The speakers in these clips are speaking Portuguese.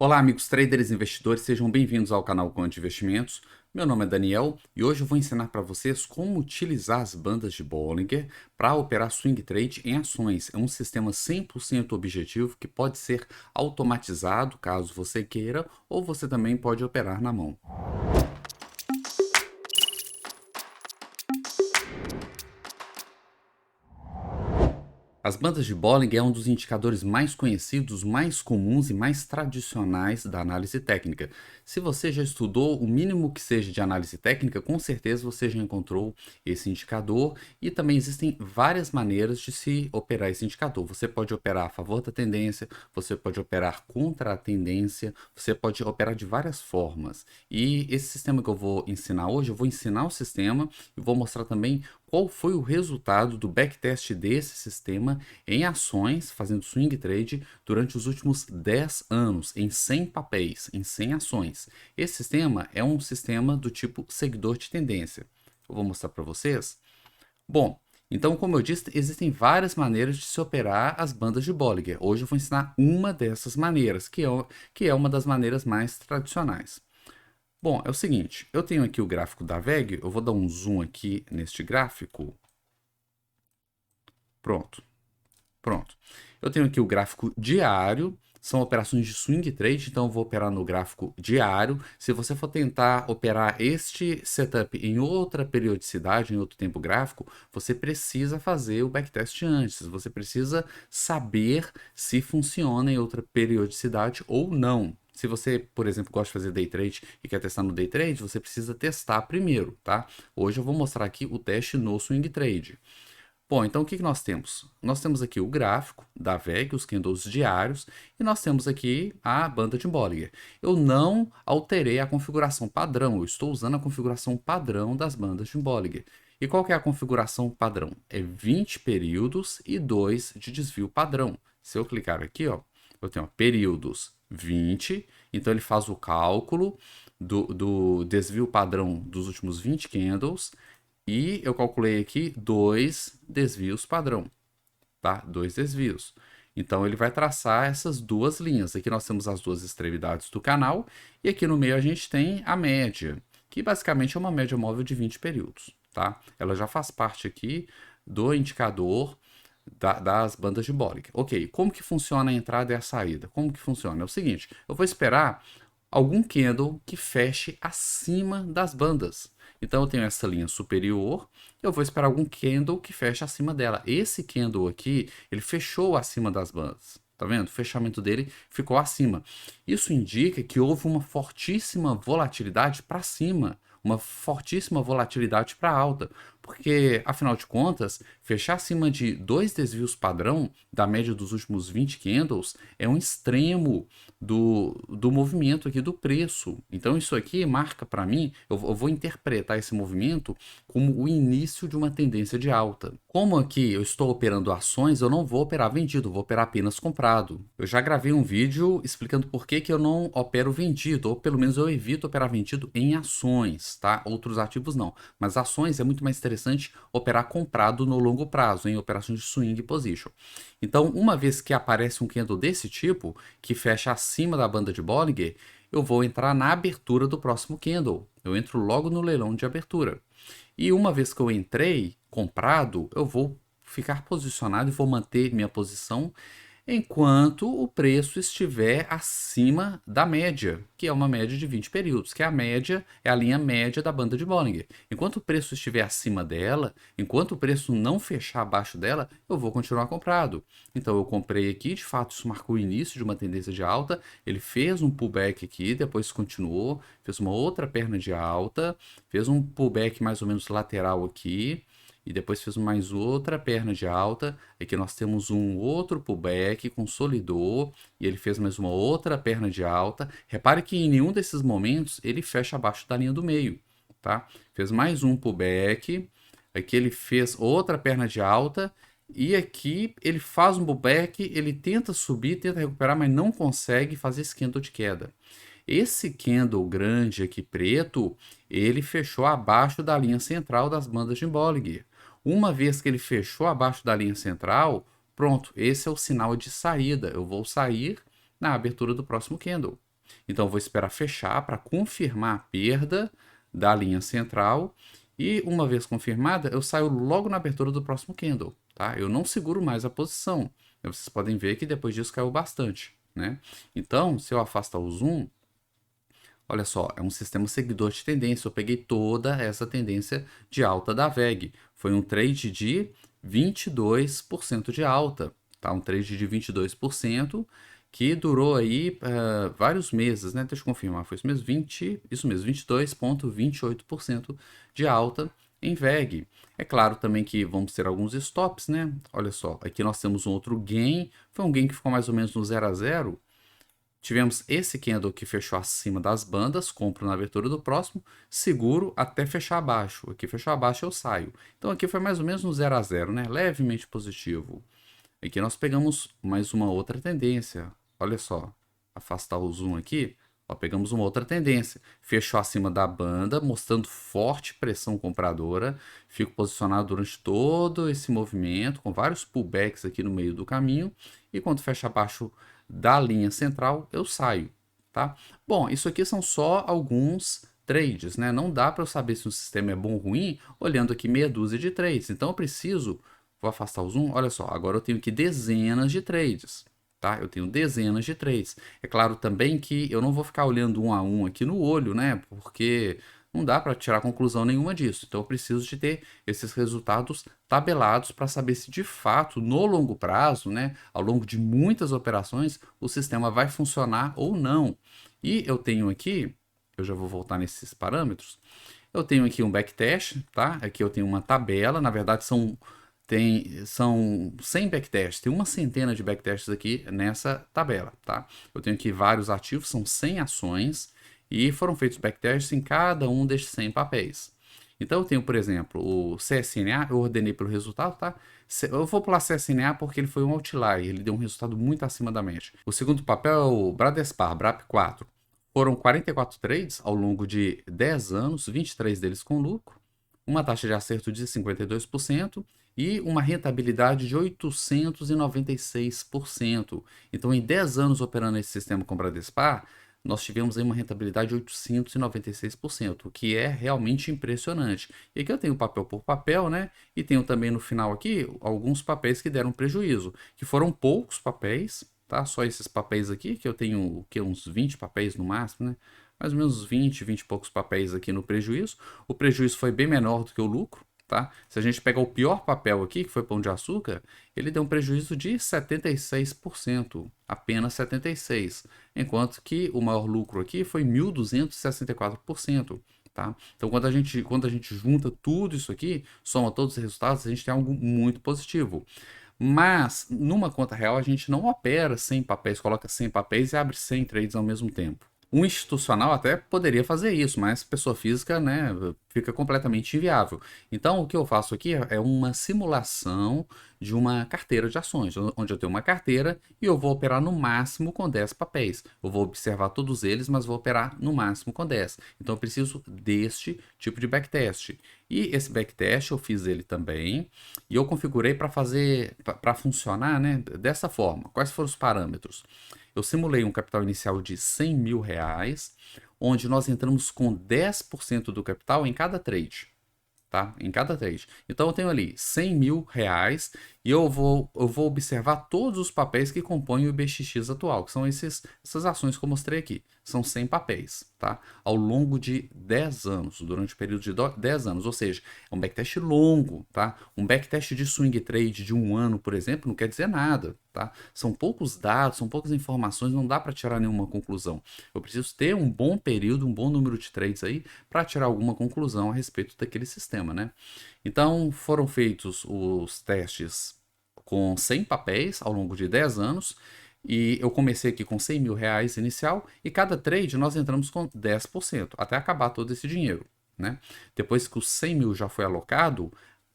Olá, amigos traders e investidores, sejam bem-vindos ao canal Quant Investimentos. Meu nome é Daniel e hoje eu vou ensinar para vocês como utilizar as bandas de Bollinger para operar swing trade em ações. É um sistema 100% objetivo que pode ser automatizado caso você queira, ou você também pode operar na mão. As bandas de Bollinger é um dos indicadores mais conhecidos, mais comuns e mais tradicionais da análise técnica. Se você já estudou o mínimo que seja de análise técnica, com certeza você já encontrou esse indicador, e também existem várias maneiras de se operar esse indicador. Você pode operar a favor da tendência, você pode operar contra a tendência, você pode operar de várias formas. E esse sistema que eu vou ensinar hoje, eu vou ensinar o sistema e vou mostrar também qual foi o resultado do backtest desse sistema em ações, fazendo swing trade, durante os últimos 10 anos, em 100 papéis, em 100 ações. Esse sistema é um sistema do tipo seguidor de tendência. Eu vou mostrar para vocês. Bom, então, como eu disse, existem várias maneiras de se operar as bandas de Bollinger. Hoje eu vou ensinar uma dessas maneiras, que é uma das maneiras mais tradicionais. Bom, é o seguinte, eu tenho aqui o gráfico da VEG, eu vou dar um zoom aqui neste gráfico. Pronto, pronto. Eu tenho aqui o gráfico diário, são operações de swing trade, então eu vou operar no gráfico diário. Se você for tentar operar este setup em outra periodicidade, em outro tempo gráfico, você precisa fazer o backtest antes, você precisa saber se funciona em outra periodicidade ou não. Se você, por exemplo, gosta de fazer day trade e quer testar no day trade, você precisa testar primeiro, tá? Hoje eu vou mostrar aqui o teste no swing trade. Bom, então o que nós temos? Nós temos aqui o gráfico da VEG, os candles diários, e nós temos aqui a banda de Bollinger. Eu não alterei a configuração padrão, eu estou usando a configuração padrão das bandas de Bollinger. E qual que é a configuração padrão? É 20 períodos e 2 de desvio padrão. Se eu clicar aqui, ó, eu tenho ó, períodos 20, então ele faz o cálculo do desvio padrão dos últimos 20 candles, e eu calculei aqui dois desvios padrão, tá? Dois desvios. Então ele vai traçar essas duas linhas. Aqui nós temos as duas extremidades do canal e aqui no meio a gente tem a média, que basicamente é uma média móvel de 20 períodos, tá? Ela já faz parte aqui do indicador das bandas de Bollinger. Ok, como que funciona a entrada e a saída? Como que funciona? É o seguinte, eu vou esperar algum candle que feche acima das bandas. Então eu tenho essa linha superior, eu vou esperar algum candle que feche acima dela. Esse candle aqui, ele fechou acima das bandas. Tá vendo? O fechamento dele ficou acima. Isso indica que houve uma fortíssima volatilidade para cima, uma fortíssima volatilidade para alta, porque afinal de contas, fechar acima de dois desvios padrão da média dos últimos 20 candles é um extremo do movimento aqui do preço. Então isso aqui marca para mim, eu vou interpretar esse movimento como o início de uma tendência de alta. Como aqui eu estou operando ações, eu não vou operar vendido, eu vou operar apenas comprado. Eu já gravei um vídeo explicando por que eu não opero vendido, ou pelo menos eu evito operar vendido em ações, tá? Outros ativos não. Mas ações é muito mais interessante operar comprado no longo prazo, em operações de swing position. Então, uma vez que aparece um candle desse tipo, que fecha acima da banda de Bollinger, eu vou entrar na abertura do próximo candle. Eu entro logo no leilão de abertura. E uma vez que eu entrei comprado, eu vou ficar posicionado e vou manter minha posição enquanto o preço estiver acima da média, que é uma média de 20 períodos, que é a média, é a linha média da banda de Bollinger. Enquanto o preço estiver acima dela, enquanto o preço não fechar abaixo dela, eu vou continuar comprado. Então eu comprei aqui, de fato isso marcou o início de uma tendência de alta, ele fez um pullback aqui, depois continuou, fez uma outra perna de alta, fez um pullback mais ou menos lateral aqui, e depois fez mais outra perna de alta. Aqui nós temos um outro pullback, consolidou, e ele fez mais uma outra perna de alta. Repare que em nenhum desses momentos ele fecha abaixo da linha do meio, tá? Fez mais um pullback, aqui ele fez outra perna de alta, e aqui ele faz um pullback, ele tenta subir, tenta recuperar, mas não consegue fazer esse candle de queda. Esse candle grande aqui preto, ele fechou abaixo da linha central das bandas de Bollinger. Uma vez que ele fechou abaixo da linha central, pronto, esse é o sinal de saída. Eu vou sair na abertura do próximo candle. Então, eu vou esperar fechar para confirmar a perda da linha central. E uma vez confirmada, eu saio logo na abertura do próximo candle, tá? Eu não seguro mais a posição. Vocês podem ver que depois disso caiu bastante, né? Então, se eu afastar o zoom, olha só, é um sistema seguidor de tendência. Eu peguei toda essa tendência de alta da VEG. Foi um trade de 22% de alta, tá? Um trade de 22% que durou aí vários meses, né? Deixa eu confirmar, foi isso mesmo, isso mesmo, 22,28% de alta em VEG. É claro também que vamos ter alguns stops, né? Olha só, aqui nós temos um outro gain, foi um gain que ficou mais ou menos no 0 a 0. Tivemos esse candle que fechou acima das bandas, compro na abertura do próximo, seguro até fechar abaixo. Aqui fechou abaixo eu saio. Então aqui foi mais ou menos no 0 a 0, né? Levemente positivo. Aqui nós pegamos mais uma outra tendência. Olha só, afastar o zoom aqui, ó, pegamos uma outra tendência. Fechou acima da banda, mostrando forte pressão compradora. Fico posicionado durante todo esse movimento, com vários pullbacks aqui no meio do caminho. E quando fecha abaixo da linha central, eu saio, tá? Bom, isso aqui são só alguns trades, né? Não dá para eu saber se o sistema é bom ou ruim olhando aqui meia dúzia de trades. Então eu preciso, vou afastar o zoom, olha só, agora eu tenho aqui dezenas de trades, tá? Eu tenho dezenas de trades. É claro também que eu não vou ficar olhando um a um aqui no olho, né? Porque não dá para tirar conclusão nenhuma disso. Então eu preciso de ter esses resultados tabelados para saber se de fato, no longo prazo, né, ao longo de muitas operações, o sistema vai funcionar ou não. E eu tenho aqui, eu já vou voltar nesses parâmetros, eu tenho aqui um backtest, tá? Aqui eu tenho uma tabela, na verdade são 100 backtests, tem uma centena de backtests aqui nessa tabela, tá? Eu tenho aqui vários ativos, são 100 ações, e foram feitos backtests em cada um destes 100 papéis. Então eu tenho, por exemplo, o CSNA, eu ordenei pelo resultado, tá? Eu vou pular CSNA porque ele foi um outlier, ele deu um resultado muito acima da média. O segundo papel é o Bradespar, BRAP4. Foram 44 trades ao longo de 10 anos, 23 deles com lucro, uma taxa de acerto de 52% e uma rentabilidade de 896%. Então, em 10 anos operando esse sistema com Bradespar, nós tivemos aí uma rentabilidade de 896%, o que é realmente impressionante. E aqui eu tenho papel por papel, né? E tenho também no final aqui alguns papéis que deram prejuízo, que foram poucos papéis, tá? Só esses papéis aqui, que eu tenho que uns 20 papéis no máximo, né? Mais ou menos 20 e poucos papéis aqui no prejuízo. O prejuízo foi bem menor do que o lucro, tá? Se a gente pegar o pior papel aqui, que foi Pão de Açúcar, ele deu um prejuízo de 76%, apenas 76%, enquanto que o maior lucro aqui foi 1.264%. Tá? Então, quando a gente junta tudo isso aqui, soma todos os resultados, a gente tem algo muito positivo. Mas, numa conta real, a gente não opera 100 papéis, coloca 100 papéis e abre 100 trades ao mesmo tempo. Um institucional até poderia fazer isso, mas pessoa física, né, fica completamente inviável. Então, o que eu faço aqui é uma simulação de uma carteira de ações, onde eu tenho uma carteira e eu vou operar no máximo com 10 papéis. Eu vou observar todos eles, mas vou operar no máximo com 10. Então, eu preciso deste tipo de backtest. E esse backtest eu fiz ele também e eu configurei para funcionar, né, dessa forma. Quais foram os parâmetros? Eu simulei um capital inicial de 100 mil reais, onde nós entramos com 10% do capital em cada trade, tá? Em cada trade. Então eu tenho ali 100 mil reais e eu vou observar todos os papéis que compõem o IBXX atual, que são essas ações que eu mostrei aqui. São 100 papéis, tá? Ao longo de 10 anos, durante o período de 10 anos, ou seja, é um backtest longo, tá? Um backtest de swing trade de um ano, por exemplo, não quer dizer nada, tá? São poucos dados, são poucas informações, não dá para tirar nenhuma conclusão. Eu preciso ter um bom período, um bom número de trades aí para tirar alguma conclusão a respeito daquele sistema, né? Então, foram feitos os testes com 100 papéis ao longo de 10 anos, e eu comecei aqui com 100 mil reais inicial, e cada trade nós entramos com 10%, até acabar todo esse dinheiro, né? Depois que os 100 mil já foi alocado,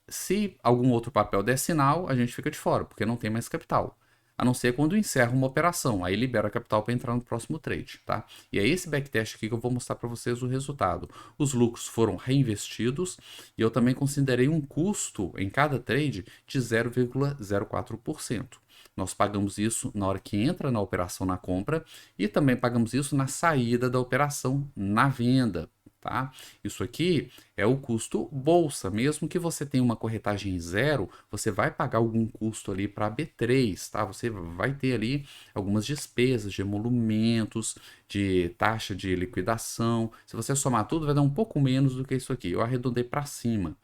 se algum outro papel der sinal, a gente fica de fora, porque não tem mais capital. A não ser quando encerra uma operação, aí libera capital para entrar no próximo trade, tá? E é esse backtest aqui que eu vou mostrar para vocês o resultado. Os lucros foram reinvestidos e eu também considerei um custo em cada trade de 0,04%. Nós pagamos isso na hora que entra na operação na compra e também pagamos isso na saída da operação na venda, tá? Isso aqui é o custo bolsa. Mesmo que você tenha uma corretagem zero, você vai pagar algum custo ali para a B3, tá? Você vai ter ali algumas despesas de emolumentos, de taxa de liquidação. Se você somar tudo, vai dar um pouco menos do que isso aqui. Eu arredondei para cima.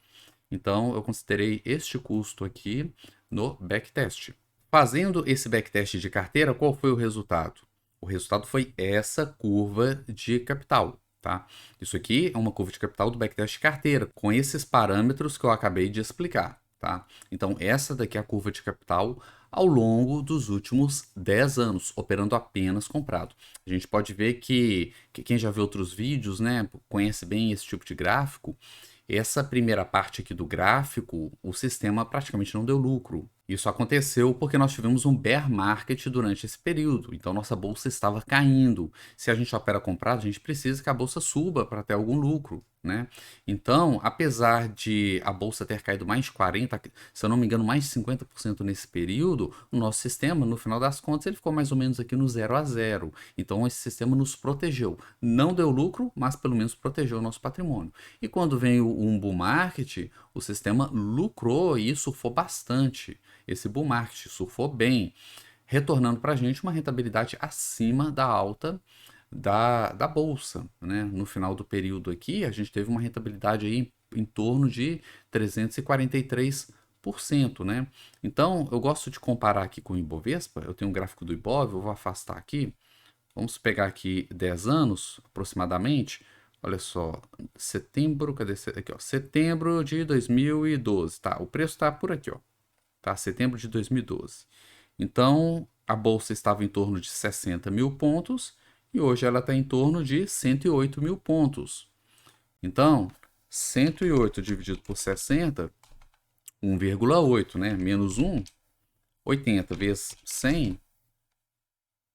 Então, eu considerei este custo aqui no backtest. Fazendo esse backtest de carteira, qual foi o resultado? O resultado foi essa curva de capital, tá? Isso aqui é uma curva de capital do backtest de carteira, com esses parâmetros que eu acabei de explicar, tá? Então, essa daqui é a curva de capital ao longo dos últimos 10 anos, operando apenas comprado. A gente pode ver que quem já viu outros vídeos, né, conhece bem esse tipo de gráfico. Essa primeira parte aqui do gráfico, o sistema praticamente não deu lucro. Isso aconteceu porque nós tivemos um bear market durante esse período, então nossa bolsa estava caindo. Se a gente opera comprado, a gente precisa que a bolsa suba para ter algum lucro, né? Então, apesar de a bolsa ter caído mais de 40, se eu não me engano, mais de 50% nesse período, o nosso sistema, no final das contas, ele ficou mais ou menos aqui no 0 a 0. Então, esse sistema nos protegeu. Não deu lucro, mas pelo menos protegeu o nosso patrimônio. E quando vem um bull market, o sistema lucrou e surfou bastante. Esse bull market surfou bem, retornando para a gente uma rentabilidade acima da alta da bolsa, né? No final do período aqui, a gente teve uma rentabilidade aí em torno de 343%, né? Então, eu gosto de comparar aqui com o Ibovespa. Eu tenho um gráfico do Ibov, eu vou afastar aqui. Vamos pegar aqui 10 anos, aproximadamente. Olha só, setembro, cadê? Aqui, ó, setembro de 2012, tá? O preço tá por aqui, ó, tá? Setembro de 2012. Então, a bolsa estava em torno de 60 mil pontos e hoje ela está em torno de 108 mil pontos. Então, 108 dividido por 60, 1,8, né? Menos 1, 80 vezes 100,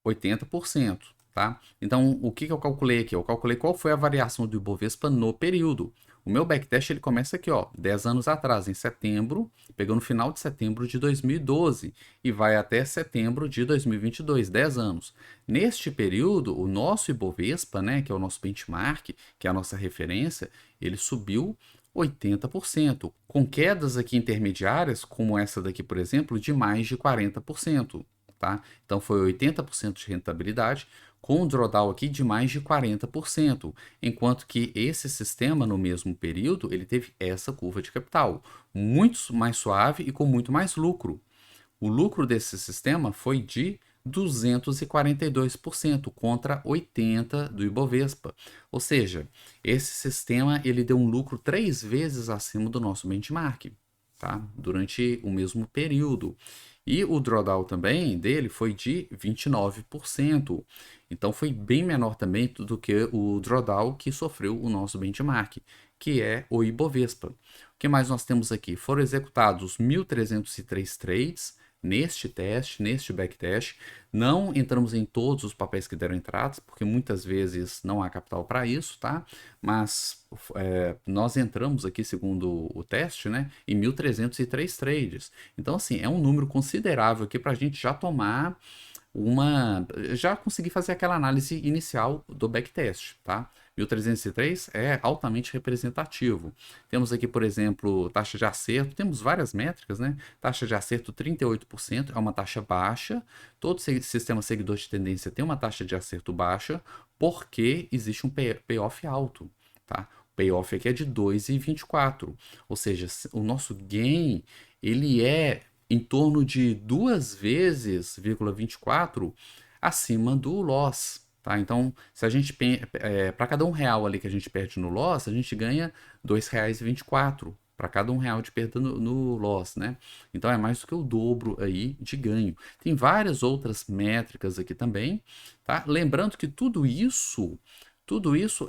80%, tá? Então, o que eu calculei aqui? Eu calculei qual foi a variação do Ibovespa no período. O meu backtest ele começa aqui, ó, 10 anos atrás, em setembro, pegou no final de setembro de 2012 e vai até setembro de 2022, 10 anos. Neste período, o nosso Ibovespa, né, que é o nosso benchmark, que é a nossa referência, ele subiu 80%, com quedas aqui intermediárias, como essa daqui, por exemplo, de mais de 40%. Tá? Então foi 80% de rentabilidade, com um drawdown aqui de mais de 40%, enquanto que esse sistema, no mesmo período, ele teve essa curva de capital, muito mais suave e com muito mais lucro. O lucro desse sistema foi de 242% contra 80% do Ibovespa. Ou seja, esse sistema ele deu um lucro 3 vezes acima do nosso benchmark, tá? Durante o mesmo período. E o drawdown também dele foi de 29%. Então foi bem menor também do que o drawdown que sofreu o nosso benchmark, que é o Ibovespa. O que mais nós temos aqui? Foram executados 1.303 trades neste teste, neste backtest. Não entramos em todos os papéis que deram entradas, porque muitas vezes não há capital para isso, tá? Mas nós entramos aqui, segundo o teste, né, em 1.303 trades. Então, assim, é um número considerável aqui para a gente já tomar já conseguir fazer aquela análise inicial do backtest, tá? 1.303 é altamente representativo. Temos aqui, por exemplo, taxa de acerto, temos várias métricas, né? Taxa de acerto 38%, é uma taxa baixa. Todo sistema seguidor de tendência tem uma taxa de acerto baixa, porque existe um payoff alto, tá? O payoff aqui é de 2,24, ou seja, o nosso gain, ele é em torno de 2 vezes, 24 acima do loss, tá? Então, se a gente para cada R$ 1 ali que a gente perde no loss, a gente ganha R$ 2,24 para cada R$ 1 de perda no loss, né? Então é mais do que o dobro aí de ganho. Tem várias outras métricas aqui também, tá? Lembrando que tudo isso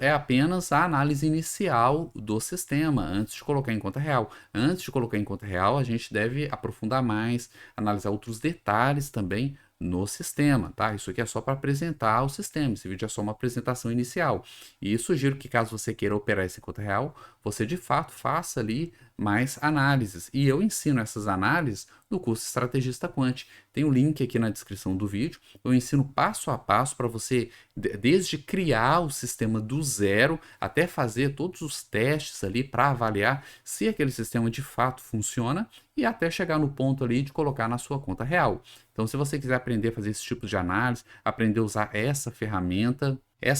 é apenas a análise inicial do sistema, antes de colocar em conta real. Antes de colocar em conta real, a gente deve aprofundar mais, analisar outros detalhes também no sistema, tá? Isso aqui é só para apresentar o sistema, esse vídeo é só uma apresentação inicial. E sugiro que caso você queira operar esse em conta real, você de fato faça ali mais análises. E eu ensino essas análises no curso Estrategista Quant. Tem o link aqui na descrição do vídeo. Eu ensino passo a passo para você, desde criar o sistema do zero até fazer todos os testes ali para avaliar se aquele sistema de fato funciona e até chegar no ponto ali de colocar na sua conta real. Então, se você quiser aprender a fazer esse tipo de análise, aprender a usar essa ferramenta é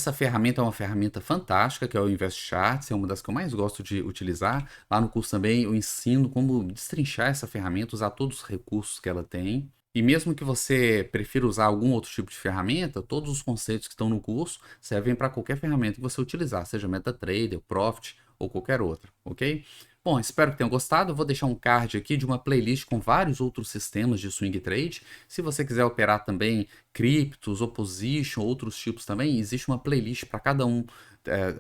uma ferramenta fantástica, que é o InvestCharts, é uma das que eu mais gosto de utilizar. Lá no curso também eu ensino como destrinchar essa ferramenta, usar todos os recursos que ela tem. E mesmo que você prefira usar algum outro tipo de ferramenta, todos os conceitos que estão no curso servem para qualquer ferramenta que você utilizar, seja MetaTrader, Profit ou qualquer outra, ok? Bom, espero que tenham gostado. Eu vou deixar um card aqui de uma playlist com vários outros sistemas de swing trade. Se você quiser operar também criptos, opposition, outros tipos também, existe uma playlist para cada um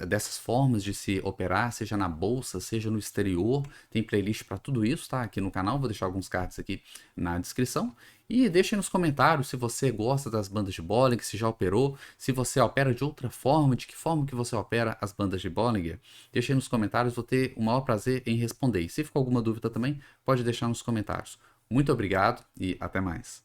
dessas formas de se operar, seja na bolsa, seja no exterior. Tem playlist para tudo isso, tá? Aqui no canal, vou deixar alguns cards aqui na descrição. E deixe nos comentários se você gosta das bandas de Bollinger, se já operou, se você opera de outra forma, de que forma que você opera as bandas de Bollinger. Deixe nos comentários, vou ter o maior prazer em responder. E se ficou alguma dúvida também, pode deixar nos comentários. Muito obrigado e até mais.